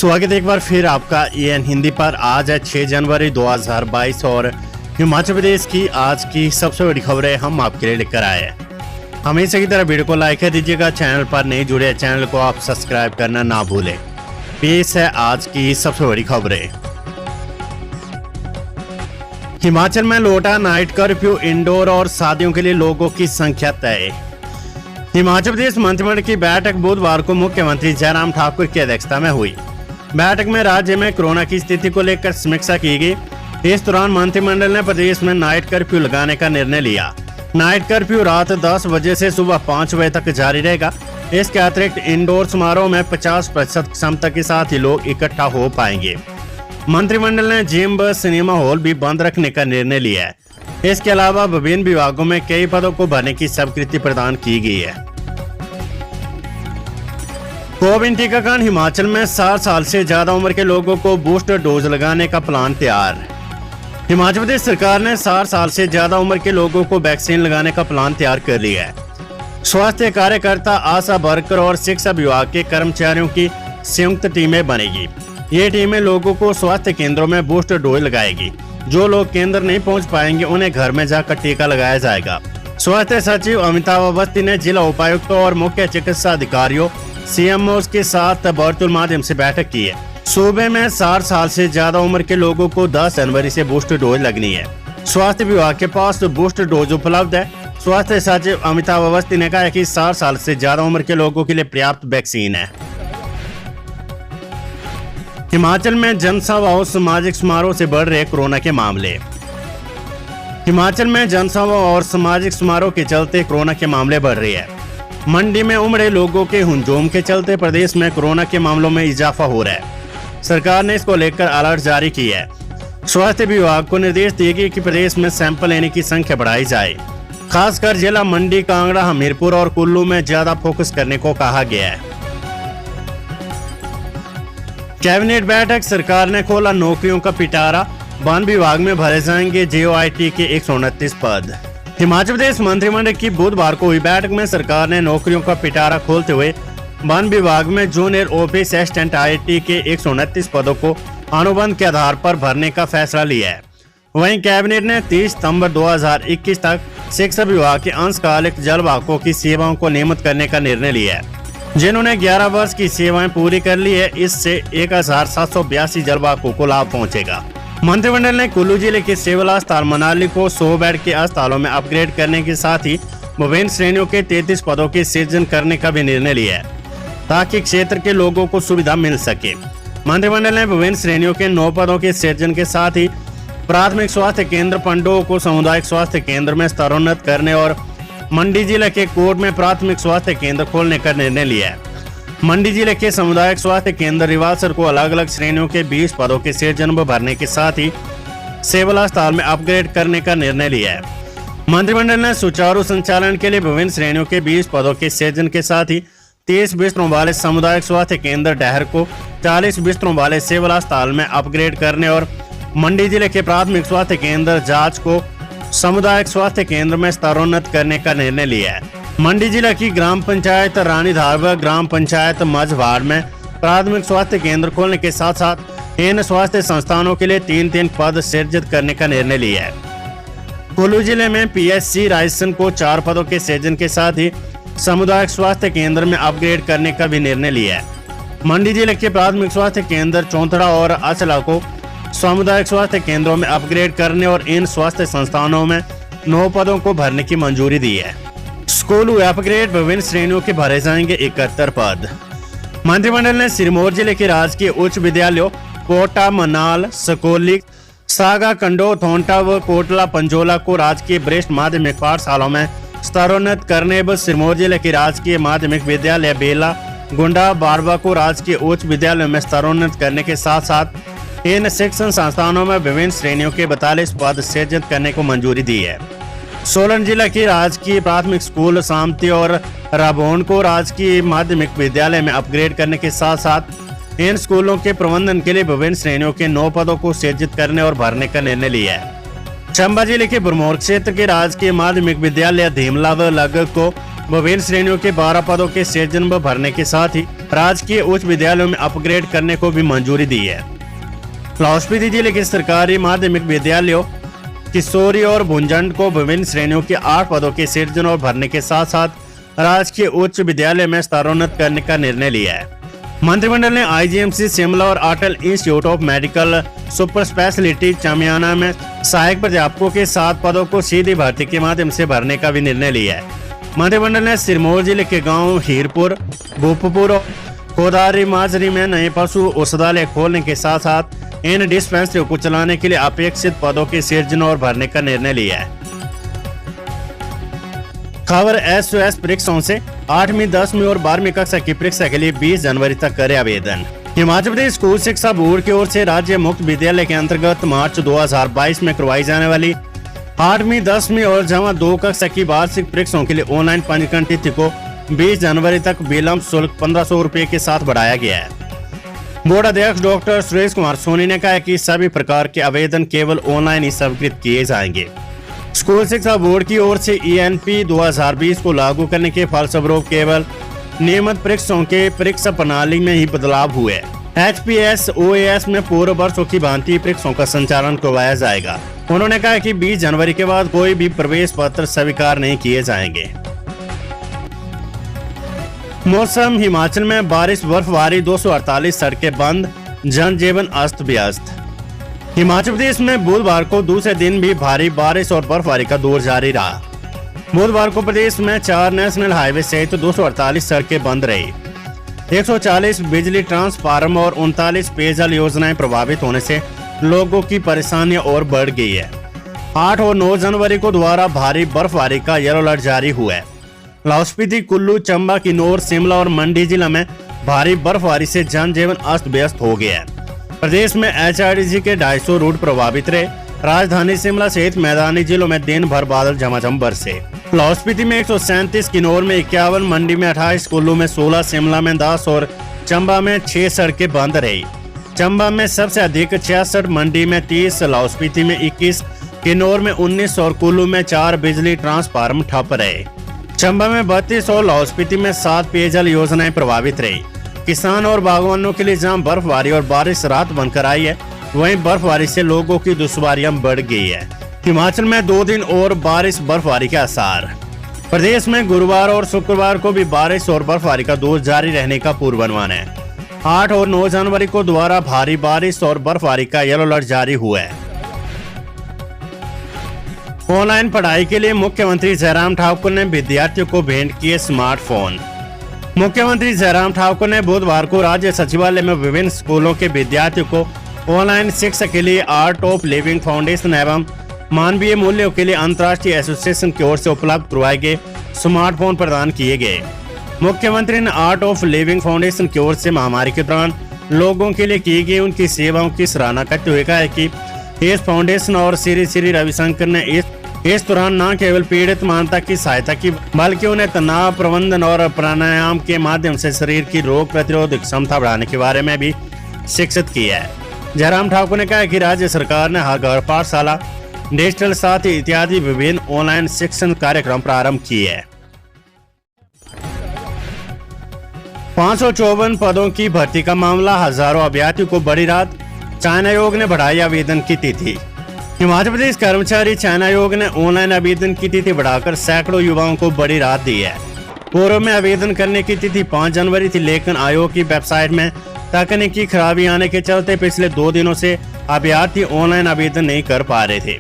स्वागत है एक बार फिर आपका एएन हिंदी पर। आज है 6 जनवरी 2022 और हिमाचल प्रदेश की आज की सबसे बड़ी खबरें हम आपके लिए लेकर आए हैं। हमेशा की तरह वीडियो को लाइक कर दीजिएगा। चैनल पर नहीं जुड़े चैनल को आप सब्सक्राइब करना ना भूलें। पेश है आज की सबसे बड़ी खबरें। हिमाचल में लौटा नाइट कर्फ्यू, इंडोर और शादियों के लिए लोगों की संख्या तय। हिमाचल प्रदेश मंत्रिमंडल की बैठक बुधवार को मुख्यमंत्री जयराम ठाकुर की अध्यक्षता में हुई। बैठक में राज्य में कोरोना की स्थिति को लेकर समीक्षा की गई। इस दौरान मंत्रिमंडल ने प्रदेश में नाइट कर्फ्यू लगाने का निर्णय लिया। नाइट कर्फ्यू रात 10 बजे से सुबह 5 बजे तक जारी रहेगा। इसके अतिरिक्त इंडोर समारोह में 50% क्षमता के साथ ही लोग इकट्ठा हो पाएंगे। मंत्रिमंडल ने जिम व सिनेमा हॉल भी बंद रखने का निर्णय लिया है। इसके अलावा विभिन्न विभागों में कई पदों को भरने की स्वीकृति प्रदान की गई है। कोविड टीकाकरण, हिमाचल में 60 साल से ज्यादा उम्र के लोगों को बूस्टर डोज लगाने का प्लान तैयार। हिमाचल प्रदेश सरकार ने 60 साल से ज्यादा उम्र के लोगों को वैक्सीन लगाने का प्लान तैयार कर लिया है। स्वास्थ्य कार्यकर्ता, आशा वर्कर और शिक्षा विभाग के कर्मचारियों की संयुक्त टीमें बनेगी। ये टीमें लोगों को स्वास्थ्य केंद्रों में बूस्टर डोज लगाएगी। जो लोग केंद्र नहीं पहुंच पाएंगे उन्हें घर में जाकर टीका लगाया जाएगा। स्वास्थ्य सचिव अमिताभ अवस्थी ने जिला उपायुक्तों और मुख्य चिकित्सा अधिकारियों सीएमओ के साथ वर्चुअल माध्यम से बैठक की है। सूबे में 60 साल से ज्यादा उम्र के लोगों को 10 जनवरी से बूस्टर डोज लगनी है। स्वास्थ्य विभाग के पास बूस्टर डोज उपलब्ध है। स्वास्थ्य सचिव अमिताभ अवस्थी ने कहा है कि 60 साल से ज्यादा उम्र के लोगों के लिए पर्याप्त वैक्सीन है। हिमाचल में जनसभा और सामाजिक समारोह से बढ़ रहे कोरोना के मामले। हिमाचल में जनसभा और सामाजिक समारोह के चलते कोरोना के मामले बढ़ रहे हैं। मंडी में उमड़े लोगों के हुजूम के चलते प्रदेश में कोरोना के मामलों में इजाफा हो रहा है। सरकार ने इसको लेकर अलर्ट जारी की है। स्वास्थ्य विभाग को निर्देश दिए गए कि प्रदेश में सैंपल लेने की संख्या बढ़ाई जाए। खासकर जिला मंडी, कांगड़ा, हमीरपुर और कुल्लू में ज्यादा फोकस करने को कहा गया है। कैबिनेट बैठक, सरकार ने खोला नौकरियों का पिटारा। वन विभाग में भरे जाएंगे JOIT के 129 पद। हिमाचल प्रदेश मंत्रिमंडल की बुधवार को हुई बैठक में सरकार ने नौकरियों का पिटारा खोलते हुए वन विभाग में जूनियर ऑफिस असिस्टेंट IT के 129 पदों को अनुबंध के आधार पर भरने का फैसला लिया है। वहीं कैबिनेट ने 30 सितंबर 2021 तक शिक्षा विभाग के अंशकालिक जलवाहकों की सेवाओं को नियमित करने का निर्णय लिया है। जिन्होंने 11 वर्ष की सेवाएं पूरी कर ली है, इससे 1782 जलवाहकों को लाभ पहुंचेगा। मंत्रिमंडल ने कुल्लू जिले के सिविल अस्पताल मनाली को 100 बेड के अस्पतालों में अपग्रेड करने के साथ ही विभिन्न श्रेणियों के 33 पदों के सृजन करने का भी निर्णय लिया है, ताकि क्षेत्र के लोगों को सुविधा मिल सके। मंत्रिमंडल ने विभिन्न श्रेणियों के 9 पदों के सृजन के साथ ही प्राथमिक स्वास्थ्य केंद्र पंडों को सामुदायिक स्वास्थ्य केंद्र में स्तरोन्नत करने और मंडी जिले के कोट में प्राथमिक स्वास्थ्य केंद्र खोलने का निर्णय लिया है। मंडी जिले के सामुदायिक स्वास्थ्य केंद्र रिवासर को अलग अलग श्रेणियों के 20 पदों के सृजन व भरने के साथ ही सिविल अस्पताल में अपग्रेड करने का निर्णय लिया है। मंत्रिमंडल ने सुचारू संचालन के लिए विभिन्न श्रेणियों के 20 पदों के सृजन के साथ ही 30 बिस्तरों वाले सामुदायिक स्वास्थ्य केंद्र डहर को 40 बिस्तरों वाले सिविल अस्पताल में अपग्रेड करने और मंडी जिले के प्राथमिक स्वास्थ्य केंद्र जांच को सामुदायिक स्वास्थ्य केंद्र में स्तरोन्नत करने का निर्णय लिया है। मंडी जिला की ग्राम पंचायत रानीधार व ग्राम पंचायत मझवाड़ में प्राथमिक स्वास्थ्य केंद्र खोलने के साथ साथ इन स्वास्थ्य संस्थानों के लिए 3 पद सृजित करने का निर्णय लिया है। कुल्लू जिले में PSC रायसन को 4 पदों के सृजन के साथ ही सामुदायिक स्वास्थ्य केंद्र में अपग्रेड करने का भी निर्णय लिया है। मंडी जिले के प्राथमिक स्वास्थ्य केंद्र चौंथड़ा और अचला को सामुदायिक स्वास्थ्य केंद्रों में अपग्रेड करने और इन स्वास्थ्य संस्थानों में 9 पदों को भरने की मंजूरी दी है। स्कूल अपग्रेड, विभिन्न श्रेणियों के भरे जाएंगे 71 पद। मंत्रिमंडल ने सिरमौर जिले के राजकीय उच्च विद्यालयों कोटा, मनाल, सकोली, सागा, कंडो, थोंटा व कोटला पंजोला को राजकीय वरिष्ठ माध्यमिक पाठशालाओं में स्तरोन्नत करने व सिरमौर जिले के राजकीय माध्यमिक विद्यालय बेला, गुंडा, बारवा को राजकीय उच्च विद्यालयों में स्तरोन्नत करने के साथ साथ इन शिक्षण संस्थानों में विभिन्न श्रेणियों के 42 पद सृजित करने को मंजूरी दी है। सोलन जिला की राजकीय प्राथमिक स्कूल सामती और राबोन को राजकीय माध्यमिक विद्यालय में अपग्रेड करने के साथ साथ इन स्कूलों के प्रबंधन के लिए विभिन्न श्रेणियों के 9 पदों को सृजित करने और भरने का निर्णय लिया है। चंबा जिले के भरमौर क्षेत्र के राजकीय माध्यमिक विद्यालय धीमला व लगग को विभिन्न श्रेणियों के 12 पदों के सृजन व भरने के साथ ही राजकीय उच्च विद्यालयों में अपग्रेड करने को भी मंजूरी दी है। लाहौल स्पीति जिले के सरकारी माध्यमिक विद्यालयों किशोरी और भुंजंड को विभिन्न श्रेणियों के 8 पदों के सृजन और भरने के साथ साथ राजकीय उच्च विद्यालय में स्तरोन्नत करने का निर्णय लिया है। मंत्रिमंडल ने IGMC शिमला और Atal institute of medical super speciality Chamiyana में सहायक प्राध्यापकों के 7 पदों को सीधी भर्ती के माध्यम से भरने का भी निर्णय लिया है। मंत्रिमंडल ने सिरमौर जिले के गांव हीरपुर, भूपपुर और कोदारी माजरी में नए पशु औषधालय खोलने के साथ साथ इन डिस्पेंसरियों को चलाने के लिए अपेक्षित पदों के सृजन और भरने का निर्णय लिया है। खबर SOS परीक्षाओं से 8वीं, 10वीं और 12वीं कक्षा की परीक्षा के लिए 20 जनवरी तक करे आवेदन। हिमाचल प्रदेश स्कूल शिक्षा बोर्ड की ओर से राज्य मुक्त विद्यालय के अंतर्गत मार्च 2022 में करवाई जाने वाली 8वीं, 10वीं और जमा 2 कक्षा की वार्षिक परीक्षाओं के लिए ऑनलाइन पंजीकरण तिथि को 20 जनवरी तक विलम्ब शुल्क 1500 रुपए के साथ बढ़ाया गया है। बोर्ड अध्यक्ष डॉक्टर सुरेश कुमार सोनी ने कहा कि सभी प्रकार के आवेदन केवल ऑनलाइन ही स्वीकृत किए जाएंगे। स्कूल शिक्षा बोर्ड की ओर से ENP 2020 को लागू करने के फलस्वरूप केवल नियमित परीक्षाओं के परीक्षा प्रणाली में ही बदलाव हुए। HPS OAS में पूर्व वर्षों की भांति परीक्षाओं का संचालन करवाया जाएगा। उन्होंने कहा कि 20 जनवरी के बाद कोई भी प्रवेश पत्र स्वीकार नहीं किए जाएंगे। मौसम, हिमाचल में बारिश बर्फबारी, 248 सड़कें बंद, जनजीवन अस्त व्यस्त। हिमाचल प्रदेश में बुधवार को दूसरे दिन भी भारी बारिश और बर्फबारी का दौर जारी रहा। बुधवार को प्रदेश में 4 नेशनल हाईवे सहित 248 सड़कें बंद रही। 140 बिजली ट्रांसफार्मर और 39 पेयजल योजनाएं प्रभावित होने से लोगों की परेशानियां और बढ़ गई है। 8 और 9 जनवरी को दोबारा भारी बर्फबारी का येलो अलर्ट जारी हुआ है। लाहौल स्पीति, कुल्लू, चंबा, किन्नौर, शिमला और मंडी जिला में भारी बर्फबारी से जनजीवन अस्त व्यस्त हो गया है। प्रदेश में HRDC के 250 रूट प्रभावित रहे। राजधानी शिमला सहित मैदानी जिलों में दिन भर बादल झमाझम बरसे। लाहौल स्पीति में 137, किन्नौर में 51, मंडी में 28, कुल्लू में 16, शिमला में 10 और चंबा में 6 सड़कें बंद रही। चंबा में सबसे अधिक 66, मंडी में 30, लाहौल स्पीति में 21, किन्नौर में 19 और कुल्लू में 4 बिजली ट्रांसफार्मर ठप रहे। चंबा में 32 और लाहौल स्पीति में 7 पेयजल योजनाएं प्रभावित रही। किसान और बागवानों के लिए जहां बर्फबारी और बारिश राहत बनकर आई है, वहीं बर्फबारी से लोगों की दुश्वारियां बढ़ गई है। हिमाचल में 2 दिन और बारिश बर्फबारी के आसार। प्रदेश में गुरुवार और शुक्रवार को भी बारिश और बर्फबारी का दौर जारी रहने का पूर्वानुमान है। 8 और 9 जनवरी को दोबारा भारी बारिश और बर्फबारी का येलो अलर्ट जारी हुआ है। ऑनलाइन पढ़ाई के लिए मुख्यमंत्री जयराम ठाकुर ने विद्यार्थियों को भेंट किए स्मार्टफोन। मुख्यमंत्री जयराम ठाकुर ने बुधवार को राज्य सचिवालय में विभिन्न स्कूलों के विद्यार्थियों को ऑनलाइन शिक्षा के लिए आर्ट ऑफ लिविंग फाउंडेशन एवं मानवीय मूल्यों के लिए अंतर्राष्ट्रीय एसोसिएशन की ओर से उपलब्ध करवाए गए स्मार्टफोन प्रदान किए गए। मुख्यमंत्री ने आर्ट ऑफ लिविंग फाउंडेशन की ओर से महामारी के दौरान लोगों के लिए की गई उनकी सेवाओं की सराहना करते हुए कहा कि इस फाउंडेशन और श्री रविशंकर ने इस दौरान न केवल पीड़ित मानवता की सहायता की, बल्कि उन्हें तनाव प्रबंधन और प्राणायाम के माध्यम से शरीर की रोग प्रतिरोधक क्षमता बढ़ाने के बारे में भी शिक्षित किया है। जयराम ठाकुर ने कहा कि राज्य सरकार ने हर घर पाठशाला, डिजिटल साथी इत्यादि विभिन्न ऑनलाइन शिक्षण कार्यक्रम प्रारंभ किए हैं। 554 पदों की भर्ती का मामला, हजारों अभ्यर्थियों को बड़ी राहत, चयन आयोग ने बढ़ाई आवेदन की तिथि। हिमाचल प्रदेश कर्मचारी चयन आयोग ने ऑनलाइन आवेदन की तिथि बढ़ाकर सैकड़ों युवाओं को बड़ी राहत दी है। पूर्व में आवेदन करने की तिथि 5 जनवरी थी, लेकिन आयोग की वेबसाइट में तकनीकी खराबी आने के चलते पिछले 2 दिनों से अभ्यर्थी ऑनलाइन आवेदन नहीं कर पा रहे थे।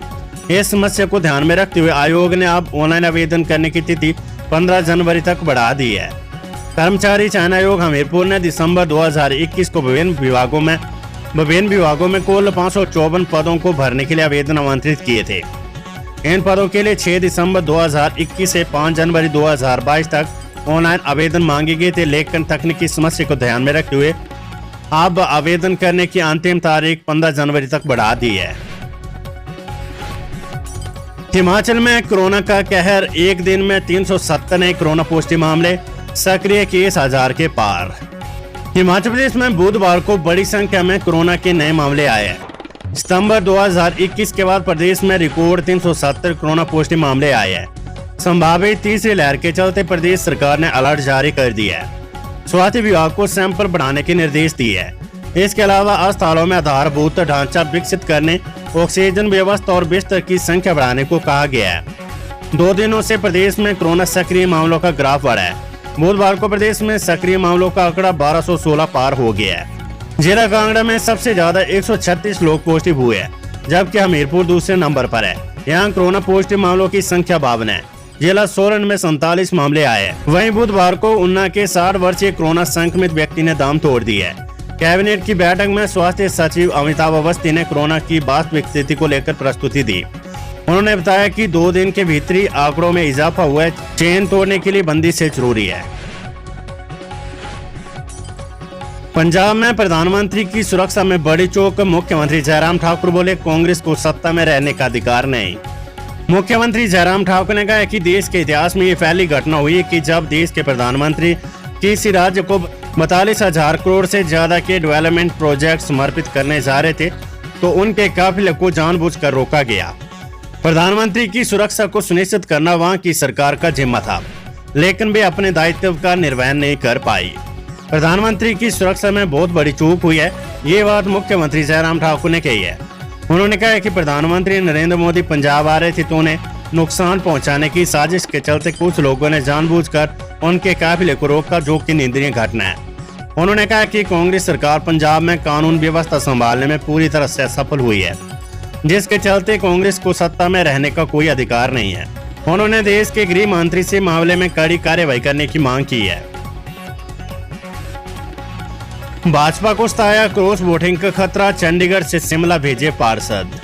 इस समस्या को ध्यान में रखते हुए आयोग ने अब ऑनलाइन आवेदन करने की तिथि 15 जनवरी तक बढ़ा दी है। कर्मचारी चयन आयोग हमीरपुर ने दिसंबर 2021 को विभिन्न विभागों में कुल 554 पदों को भरने के लिए आवेदन आमंत्रित किए थे। इन पदों के लिए 6 दिसंबर 2021 से 5 जनवरी 2022 तक ऑनलाइन आवेदन मांगे गए थे, लेकिन तकनीकी समस्या को ध्यान में रखते हुए अब आवेदन करने की अंतिम तारीख 15 जनवरी तक बढ़ा दी है। हिमाचल में कोरोना का कहर, एक दिन में 370 नए कोरोना पॉजिटिव मामले, सक्रिय केस 1000 के पार। हिमाचल प्रदेश में बुधवार को बड़ी संख्या में कोरोना के नए मामले आए हैं। सितंबर 2021 के बाद प्रदेश में रिकॉर्ड 370 कोरोना पॉजिटिव मामले आए हैं। संभावित तीसरी लहर के चलते प्रदेश सरकार ने अलर्ट जारी कर दिया है। स्वास्थ्य विभाग को सैंपल बढ़ाने के निर्देश दिए हैं। इसके अलावा अस्पतालों में आधारभूत ढांचा विकसित करने, ऑक्सीजन व्यवस्था और बिस्तर की संख्या बढ़ाने को कहा गया है। 2 दिनों से प्रदेश में कोरोना सक्रिय मामलों का ग्राफ बढ़ा है। बुधवार को प्रदेश में सक्रिय मामलों का आंकड़ा 1216 पार हो गया है। जिला कांगड़ा में सबसे ज्यादा 136 लोग पॉजिटिव हुए हैं, जबकि हमीरपुर दूसरे नंबर पर है। यहाँ कोरोना पॉजिटिव मामलों की संख्या 52 है। जिला सोलन में 47 मामले आए हैं। वहीं बुधवार को उन्ना के 60 वर्षीय कोरोना संक्रमित व्यक्ति ने दम तोड़ दी है। कैबिनेट की बैठक में स्वास्थ्य सचिव अमिताभ अवस्थी ने कोरोना की वास्तविक स्थिति को लेकर प्रस्तुति दी। उन्होंने बताया कि 2 दिन के भीतरी आंकड़ों में इजाफा हुआ है। चेन तोड़ने के लिए बंदी से जरूरी है। पंजाब में प्रधानमंत्री की सुरक्षा में बड़ी चौक। मुख्यमंत्री जयराम ठाकुर बोले, कांग्रेस को सत्ता में रहने का अधिकार नहीं। मुख्यमंत्री जयराम ठाकुर ने कहा कि देश के इतिहास में ये पहली घटना हुई है कि जब देश के प्रधानमंत्री किसी राज्य को 42,000 करोड़ से ज्यादा के डेवलपमेंट प्रोजेक्ट समर्पित करने जा रहे थे तो उनके काफिले को जानबूझकर रोका गया। प्रधानमंत्री की सुरक्षा को सुनिश्चित करना वहां की सरकार का जिम्मा था, लेकिन वे अपने दायित्व का निर्वहन नहीं कर पाई। प्रधानमंत्री की सुरक्षा में बहुत बड़ी चूक हुई है, ये बात मुख्यमंत्री जयराम ठाकुर ने कही है। उन्होंने कहा कि प्रधानमंत्री नरेंद्र मोदी पंजाब आ रहे थे तो उन्हें नुकसान पहुंचाने की साजिश के चलते कुछ लोगों ने जानबूझकर उनके काफिले को रोका, जो कि निंदनीय घटना है। उन्होंने कहा कि कांग्रेस सरकार पंजाब में कानून व्यवस्था संभालने में पूरी तरह से असफल हुई है, जिसके चलते कांग्रेस को सत्ता में रहने का कोई अधिकार नहीं है। उन्होंने देश के गृह मंत्री से मामले में कड़ी कार्रवाई करने की मांग की है। भाजपा को सताया क्रॉस वोटिंग का खतरा, चंडीगढ़ से शिमला भेजे पार्षद।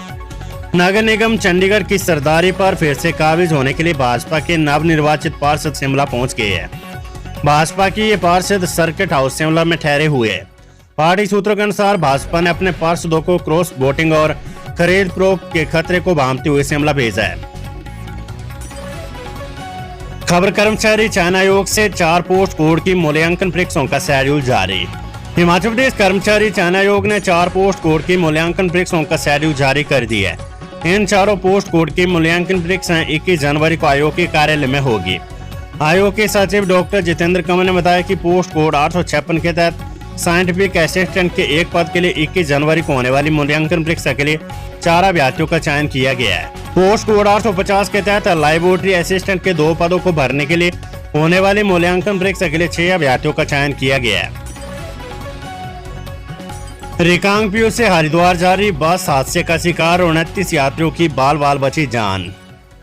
नगर निगम चंडीगढ़ की सरदारी पर फिर से काबिज होने के लिए भाजपा के नवनिर्वाचित पार्षद शिमला पहुंच गए हैं। भाजपा की ये पार्षद सर्किट हाउस शिमला में ठहरे हुए हैं। पार्टी सूत्रों के अनुसार भाजपा ने अपने पार्षदों को क्रॉस वोटिंग और खरीद फरोख्त के खतरे को भांपते हुए शिमला भेजा है। खबर कर्मचारी चयन आयोग से 4 पोस्ट कोड की मूल्यांकन परीक्षाओं का शेड्यूल जारी। हिमाचल प्रदेश कर्मचारी चयन आयोग ने 4 पोस्ट कोड की मूल्यांकन परीक्षाओं का शेड्यूल जारी कर दिया है। इन चारों पोस्ट कोड की मूल्यांकन परीक्षाएं 21 जनवरी को आयोग के कार्यालय में होगी। आयोग के सचिव डॉक्टर जितेंद्र कंवर ने बताया कि पोस्ट कोड 856 के तहत साइंटिफिक असिस्टेंट के एक पद के लिए 21 जनवरी को होने वाली मूल्यांकन परीक्षा के लिए 4 अभ्यर्थियों का चयन किया गया है। पोस्ट कोड 850 के तहत लैबोरेटरी असिस्टेंट के 2 पदों को भरने के लिए होने वाली मूल्यांकन परीक्षा के लिए 6 अभ्यर्थियों का चयन किया गया है। रिकांगपिओ से हरिद्वार जारी बस हादसे का शिकार 29 यात्रियों की बाल बची जान।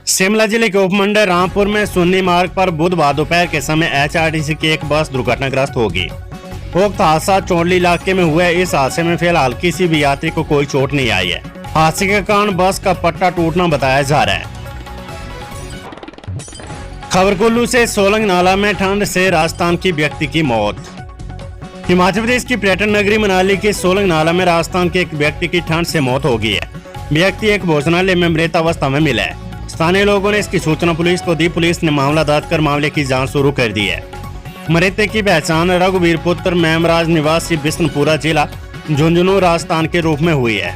शिमला जिले के उपमंडल रामपुर में सुन्नी मार्ग पर बुधवार दोपहर के समय HRTC की एक बस दुर्घटनाग्रस्त होगी। उक्त हादसा चौंडली इलाके में हुआ है। इस हादसे में फिलहाल किसी भी यात्री को कोई चोट नहीं आई है। हादसे के कारण बस का पट्टा टूटना बताया जा रहा है। खबर कुल्लू से सोलंग नाला में ठंड से राजस्थान की व्यक्ति की मौत। हिमाचल प्रदेश की पर्यटन नगरी मनाली के सोलंग नाला में राजस्थान के एक व्यक्ति की ठंड से मौत हो गई है। व्यक्ति एक भोजनालय में मृत अवस्था में मिला है। स्थानीय लोगों ने इसकी सूचना पुलिस को दी। पुलिस ने मामला दर्ज कर मामले की जांच शुरू कर दी है। मृतक की पहचान रघुवीर पुत्र मेमराज निवासी बिष्णुपुरा जिला झुंझुनू राजस्थान के रूप में हुई है।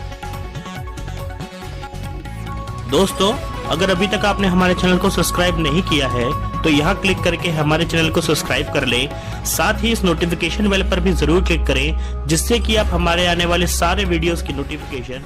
दोस्तों, अगर अभी तक आपने हमारे चैनल को सब्सक्राइब नहीं किया है तो यहाँ क्लिक करके हमारे चैनल को सब्सक्राइब कर लें। साथ ही इस नोटिफिकेशन बेल पर भी जरूर क्लिक करें, जिससे कि आप हमारे आने वाले सारे वीडियोस की नोटिफिकेशन